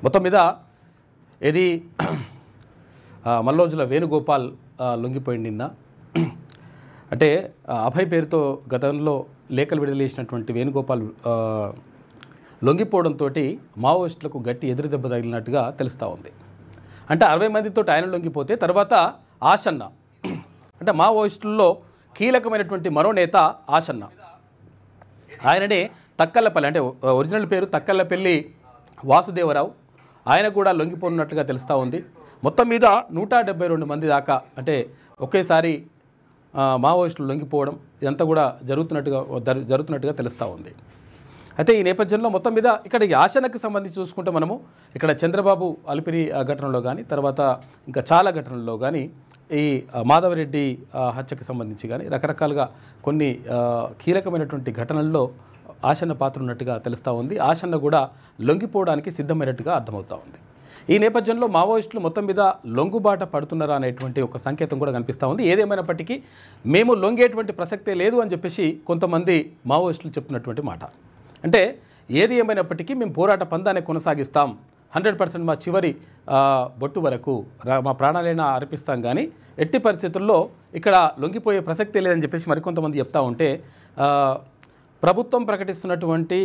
మొత్తం మీద ఇది మల్లోజుల వేణుగోపాల్ లొంగిపోయింది నిన్న. అంటే అభయ్ పేరుతో గతంలో లేఖలు విడుదల చేసినటువంటి వేణుగోపాల్ లొంగిపోవడంతో మావోయిస్టులకు గట్టి ఎదురు దెబ్బ తగిలినట్టుగా తెలుస్తూ ఉంది. అంటే 60 మందితో ఆయన లొంగిపోతే తర్వాత ఆశన్న, అంటే మావోయిస్టుల్లో కీలకమైనటువంటి మరో నేత ఆశన్న, ఆయననే తక్కల్లపల్లి, అంటే ఒరిజినల్ పేరు తక్కల్లపల్లి వాసుదేవరావు, ఆయన కూడా లొంగిపోనున్నట్లుగా తెలుస్తూ ఉంది. మొత్తం మీద 172 మంది దాకా అంటే ఒకేసారి మావోయిస్టులు లొంగిపోవడం ఇదంతా కూడా జరుగుతున్నట్టుగా తెలుస్తూ ఉంది. అయితే ఈ నేపథ్యంలో మొత్తం మీద ఇక్కడ ఈ ఆశనకు సంబంధించి చూసుకుంటే మనము ఇక్కడ చంద్రబాబు అలిపిరి ఘటనలో కానీ తర్వాత ఇంకా చాలా ఘటనల్లో కానీ ఈ మాధవరెడ్డి హత్యకు సంబంధించి కానీ రకరకాలుగా కొన్ని కీలకమైనటువంటి ఘటనల్లో ఆశన్న పాత్ర ఉన్నట్టుగా తెలుస్తూ ఉంది. ఆశన్న కూడా లొంగిపోవడానికి సిద్ధమైనట్టుగా అర్థమవుతూ ఉంది. ఈ నేపథ్యంలో మావోయిస్టులు మొత్తం మీద లొంగుబాట పడుతున్నారా అనేటువంటి ఒక సంకేతం కూడా కనిపిస్తూ ఉంది. ఏదేమైనప్పటికీ మేము లొంగేటువంటి ప్రసక్తే లేదు అని చెప్పేసి కొంతమంది మావోయిస్టులు చెప్తున్నటువంటి మాట. అంటే ఏది ఏమైనప్పటికీ మేము పోరాట పందాన్ని కొనసాగిస్తాం, 100% మా చివరి బొట్టు వరకు మా ప్రాణాలైనా అర్పిస్తాం, కానీ ఎట్టి పరిస్థితుల్లో ఇక్కడ లొంగిపోయే ప్రసక్తే లేదని చెప్పేసి మరికొంతమంది చెప్తా ఉంటే ప్రభుత్వం ప్రకటిస్తున్నటువంటి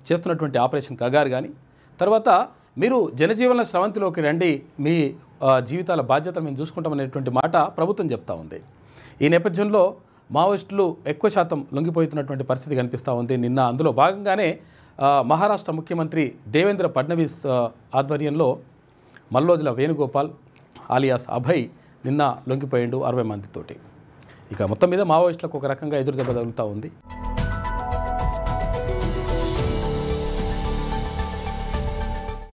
చేస్తున్నటువంటి ఆపరేషన్ కగారు కానీ తర్వాత మీరు జనజీవన స్రవంతిలోకి రండి, మీ జీవితాల బాధ్యత మేము చూసుకుంటామనేటువంటి మాట ప్రభుత్వం చెప్తా ఉంది. ఈ నేపథ్యంలో మావోయిస్టులు ఎక్కువ శాతం లొంగిపోతున్నటువంటి పరిస్థితి కనిపిస్తూ ఉంది. నిన్న అందులో భాగంగానే మహారాష్ట్ర ముఖ్యమంత్రి దేవేంద్ర ఫడ్నవీస్ ఆధ్వర్యంలో మల్లోజుల వేణుగోపాల్ ఆలియాస్ అభయ్ నిన్న లొంగిపోయిండు 60 మందితోటి. ఇక మొత్తం మీద మావోయిస్టులకు ఒక రకంగా ఎదురు దెబ్బ తగులుతూ ఉంది.